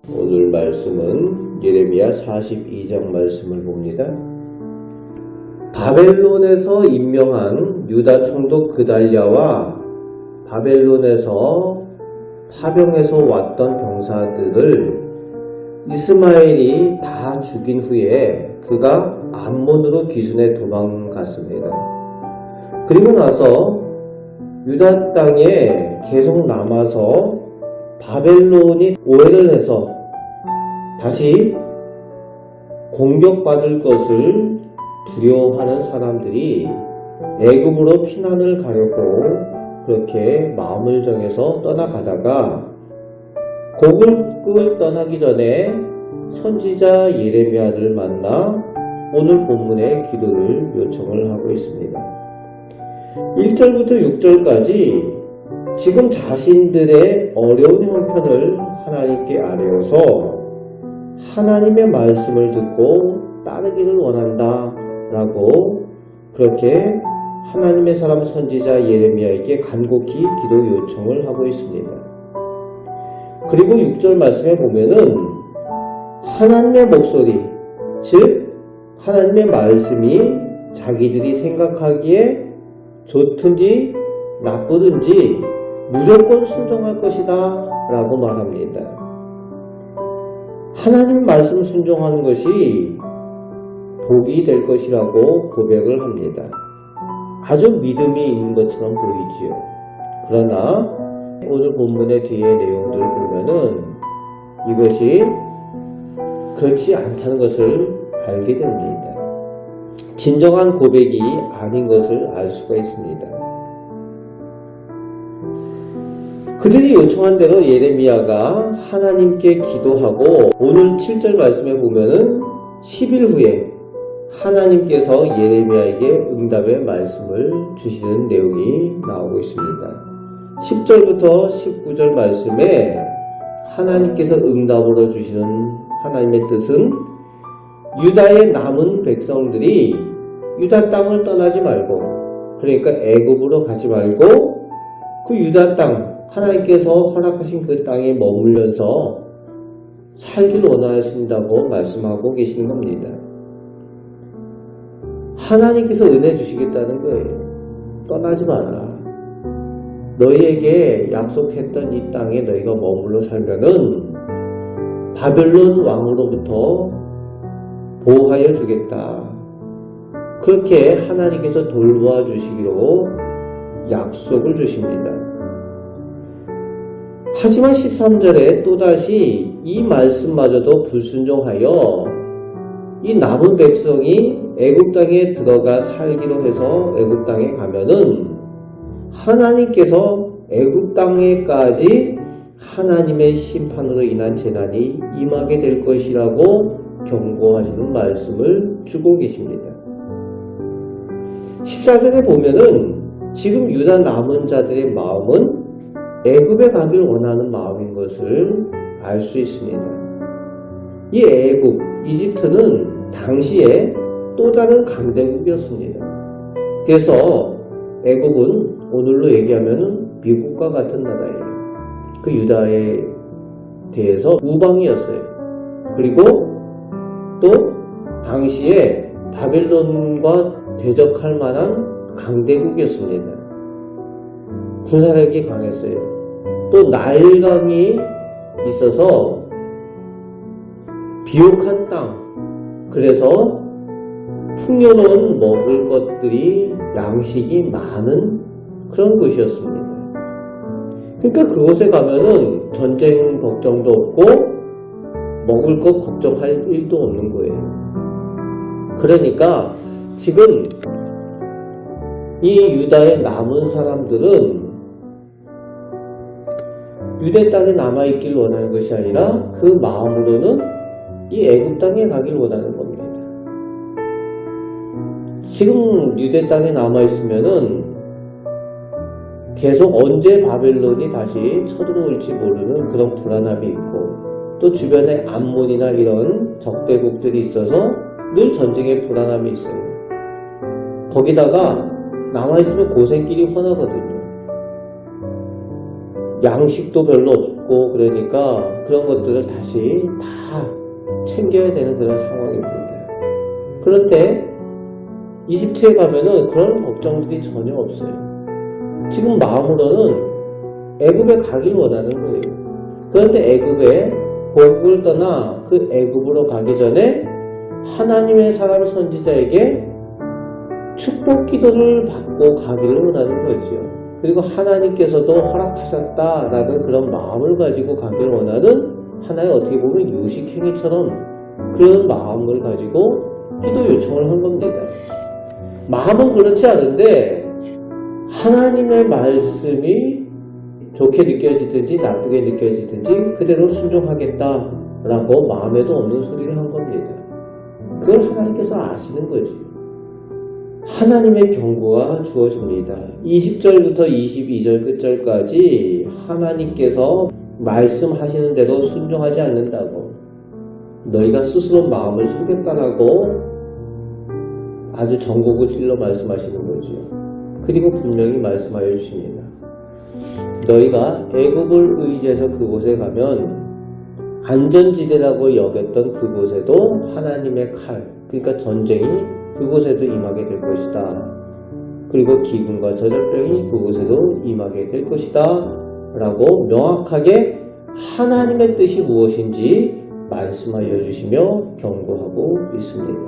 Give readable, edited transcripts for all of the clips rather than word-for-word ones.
오늘 말씀은 예레미야 42장 말씀을 봅니다. 바벨론에서 임명한 유다 총독 그달랴와 바벨론에서 파병해서 왔던 병사들을 이스마엘이 다 죽인 후에 그가 암몬으로 기순에 도망갔습니다. 그리고 나서 유다 땅에 계속 남아서 바벨론이 오해를 해서 다시 공격받을 것을 두려워하는 사람들이 애굽으로 피난을 가려고 그렇게 마음을 정해서 떠나가다가 고국을 떠나기 전에 선지자 예레미야를 만나 오늘 본문의 기도를 요청을 하고 있습니다. 1절부터 6절까지 지금 자신들의 어려운 형편을 하나님께 아뢰어서 하나님의 말씀을 듣고 따르기를 원한다 라고 그렇게 하나님의 사람 선지자 예레미야에게 간곡히 기도 요청을 하고 있습니다. 그리고 6절 말씀에 보면은 하나님의 목소리, 즉 하나님의 말씀이 자기들이 생각하기에 좋든지 나쁘든지 무조건 순종할 것이다 라고 말합니다. 하나님 말씀 순종하는 것이 복이 될 것이라고 고백을 합니다. 아주 믿음이 있는 것처럼 보이지요. 그러나 오늘 본문의 뒤에 내용들을 보면은 이것이 그렇지 않다는 것을 알게 됩니다. 진정한 고백이 아닌 것을 알 수가 있습니다. 그들이 요청한 대로 예레미야가 하나님께 기도하고 오늘 7절 말씀에 보면은 10일 후에 하나님께서 예레미야에게 응답의 말씀을 주시는 내용이 나오고 있습니다. 10절부터 19절 말씀에 하나님께서 응답으로 주시는 하나님의 뜻은 유다의 남은 백성들이 유다 땅을 떠나지 말고, 그러니까 애굽으로 가지 말고 그 유다 땅, 하나님께서 허락하신 그 땅에 머물면서 살길 원하신다고 말씀하고 계시는 겁니다. 하나님께서 은혜 주시겠다는 거예요. 떠나지 마라. 너희에게 약속했던 이 땅에 너희가 머물러 살면은 바벨론 왕으로부터 보호하여 주겠다. 그렇게 하나님께서 돌보아 주시기로 약속을 주십니다. 하지만 13절에 또다시 이 말씀마저도 불순종하여 이 남은 백성이 애굽 땅에 들어가 살기로 해서 애굽 땅에 가면은 하나님께서 애굽 땅에까지 하나님의 심판으로 인한 재난이 임하게 될 것이라고 경고하시는 말씀을 주고 계십니다. 14절에 보면은 지금 유다 남은 자들의 마음은 애굽에 가길 원하는 마음인 것을 알 수 있습니다. 이 애굽, 이집트는 당시에 또 다른 강대국이었습니다. 그래서 애굽은 오늘로 얘기하면 미국과 같은 나라예요. 그 유다에 대해서 우방이었어요. 그리고 또 당시에 바벨론과 대적할 만한 강대국이었습니다. 군사력이 강했어요. 또 나일강이 있어서 비옥한 땅, 그래서 풍요로운 먹을 것들이 양식이 많은 그런 곳이었습니다. 그러니까 그곳에 가면은 전쟁 걱정도 없고 먹을 것 걱정할 일도 없는 거예요. 그러니까 지금 이 유다에 남은 사람들은 유대 땅에 남아있길 원하는 것이 아니라 그 마음으로는 이 애굽 땅에 가길 원하는 겁니다. 지금 유대 땅에 남아있으면은 계속 언제 바벨론이 다시 쳐들어올지 모르는 그런 불안함이 있고, 또 주변에 암몬이나 이런 적대국들이 있어서 늘 전쟁의 불안함이 있어요. 거기다가 남아있으면 고생길이 훤하거든요. 양식도 별로 없고 그러니까 그런 것들을 다시 다 챙겨야 되는 그런 상황입니다. 그런데 이집트에 가면은 그런 걱정들이 전혀 없어요. 지금 마음으로는 애굽에 가길 원하는 거예요. 그런데 애굽에 고국을 떠나 그 애굽으로 가기 전에 하나님의 사람 선지자에게 축복 기도를 받고 가기를 원하는 거죠. 그리고 하나님께서도 허락하셨다라는 그런 마음을 가지고 가기를 원하는 하나의 어떻게 보면 유식행위처럼 그런 마음을 가지고 기도 요청을 한 겁니다. 마음은 그렇지 않은데 하나님의 말씀이 좋게 느껴지든지 나쁘게 느껴지든지 그대로 순종하겠다라고 마음에도 없는 소리를 한 겁니다. 그걸 하나님께서 아시는 거지. 하나님의 경고가 주어집니다. 20절부터 22절 끝절까지 하나님께서 말씀하시는 대로 순종하지 않는다고, 너희가 스스로 마음을 속였다라고 아주 전곡을 찔러 말씀하시는 거죠. 그리고 분명히 말씀하여 주십니다. 너희가 애굽을 의지해서 그곳에 가면 안전지대라고 여겼던 그곳에도 하나님의 칼, 그러니까 전쟁이 그곳에도 임하게 될 것이다. 그리고 기근과 저절병이 그곳에도 임하게 될 것이다 라고 명확하게 하나님의 뜻이 무엇인지 말씀하여 주시며 경고하고 있습니다.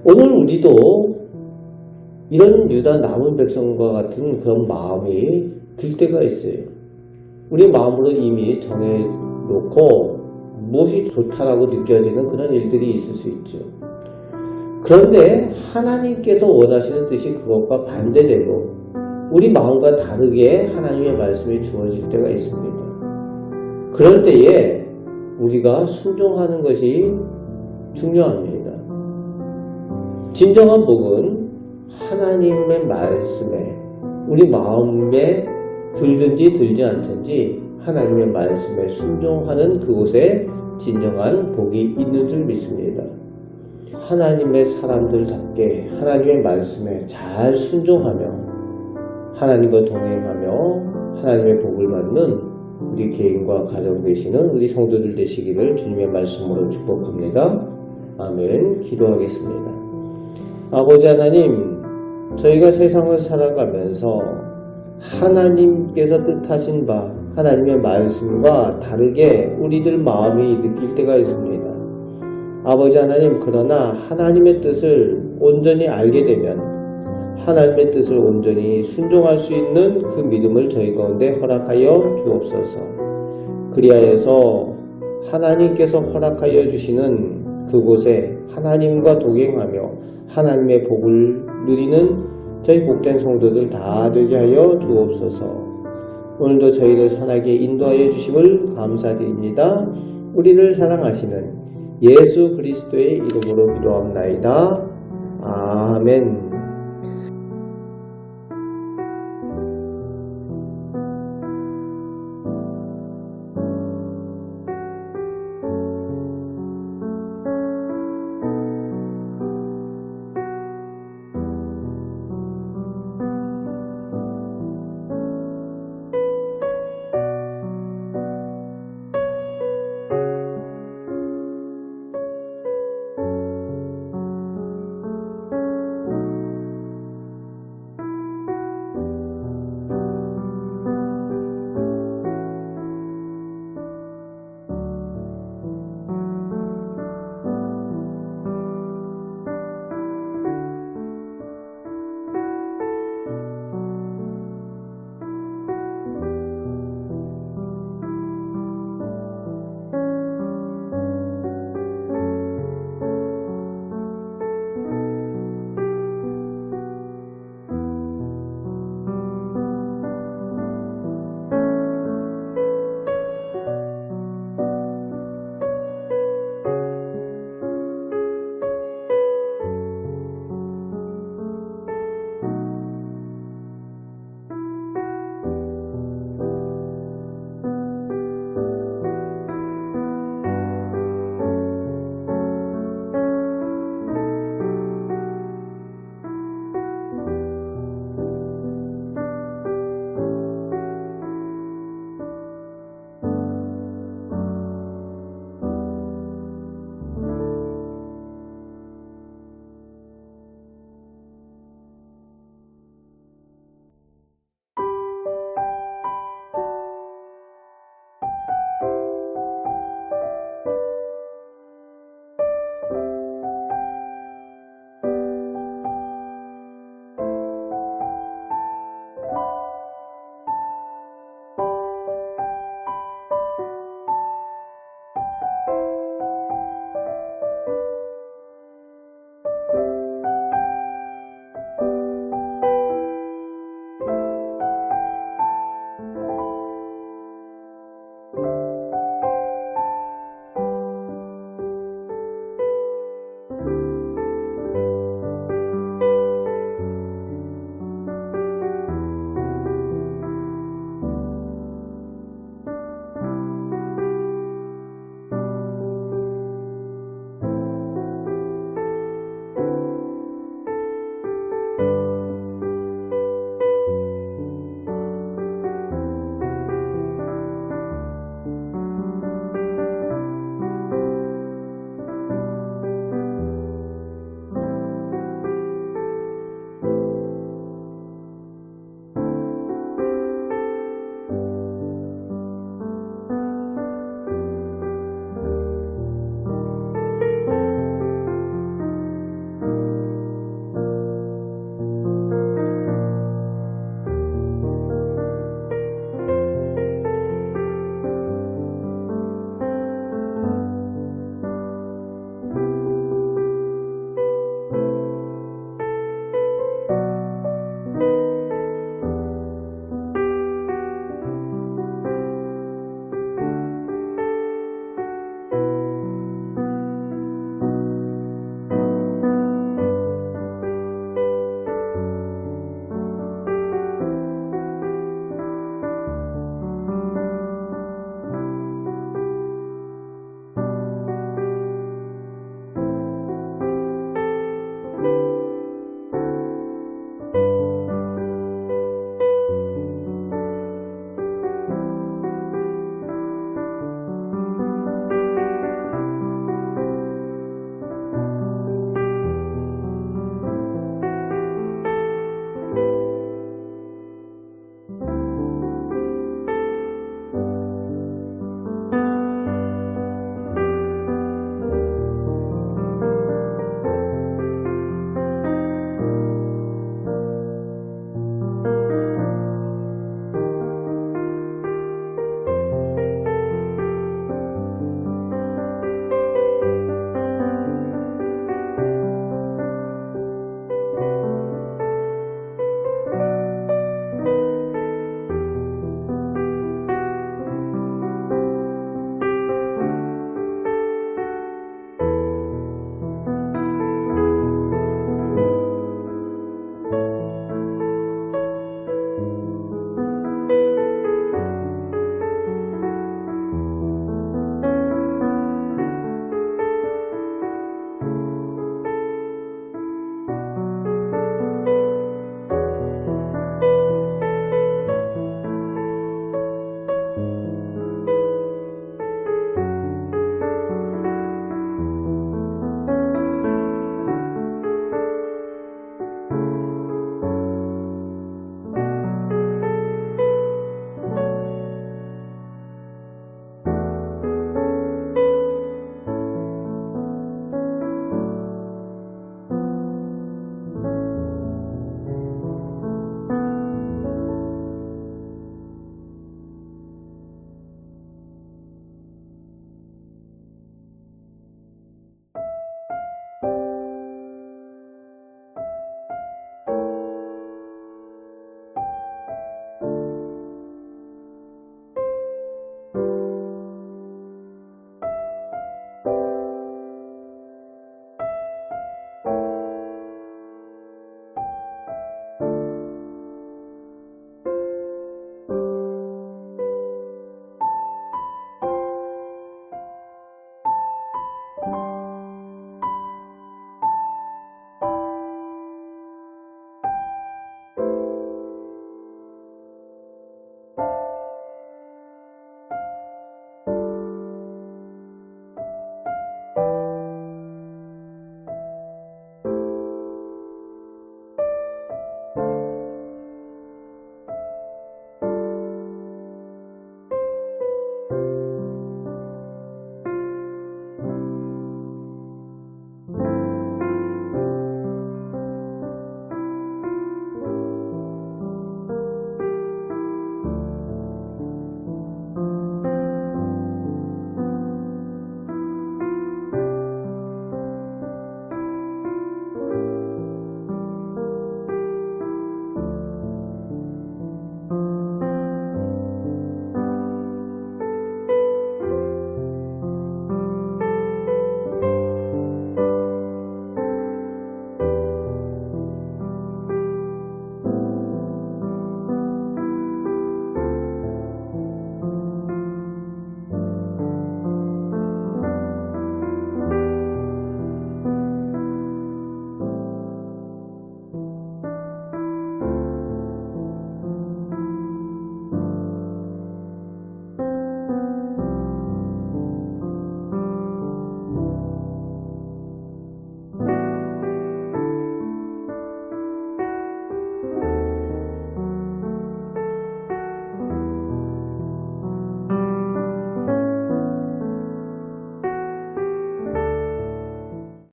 오늘 우리도 이런 유다 남은 백성과 같은 그런 마음이 들 때가 있어요. 우리 마음으로 이미 정해놓고 무엇이 좋다라고 느껴지는 그런 일들이 있을 수 있죠. 그런데 하나님께서 원하시는 뜻이 그것과 반대되고 우리 마음과 다르게 하나님의 말씀이 주어질 때가 있습니다. 그럴 때에 우리가 순종하는 것이 중요합니다. 진정한 복은 하나님의 말씀에 우리 마음에 들든지 들지 않든지 하나님의 말씀에 순종하는 그곳에 진정한 복이 있는 줄 믿습니다. 하나님의 사람들답게 하나님의 말씀에 잘 순종하며 하나님과 동행하며 하나님의 복을 받는 우리 개인과 가정 되시는 우리 성도들 되시기를 주님의 말씀으로 축복합니다. 아멘. 기도하겠습니다. 아버지 하나님, 저희가 세상을 살아가면서 하나님께서 뜻하신 바 하나님의 말씀과 다르게 우리들 마음이 느낄 때가 있습니다. 아버지 하나님, 그러나 하나님의 뜻을 온전히 알게 되면 하나님의 뜻을 온전히 순종할 수 있는 그 믿음을 저희 가운데 허락하여 주옵소서. 그리하여서 하나님께서 허락하여 주시는 그곳에 하나님과 동행하며 하나님의 복을 누리는 저희 복된 성도들 다 되게 하여 주옵소서. 오늘도 저희를 선하게 인도하여 주심을 감사드립니다. 우리를 사랑하시는 예수 그리스도의 이름으로 기도합나이다. 아멘.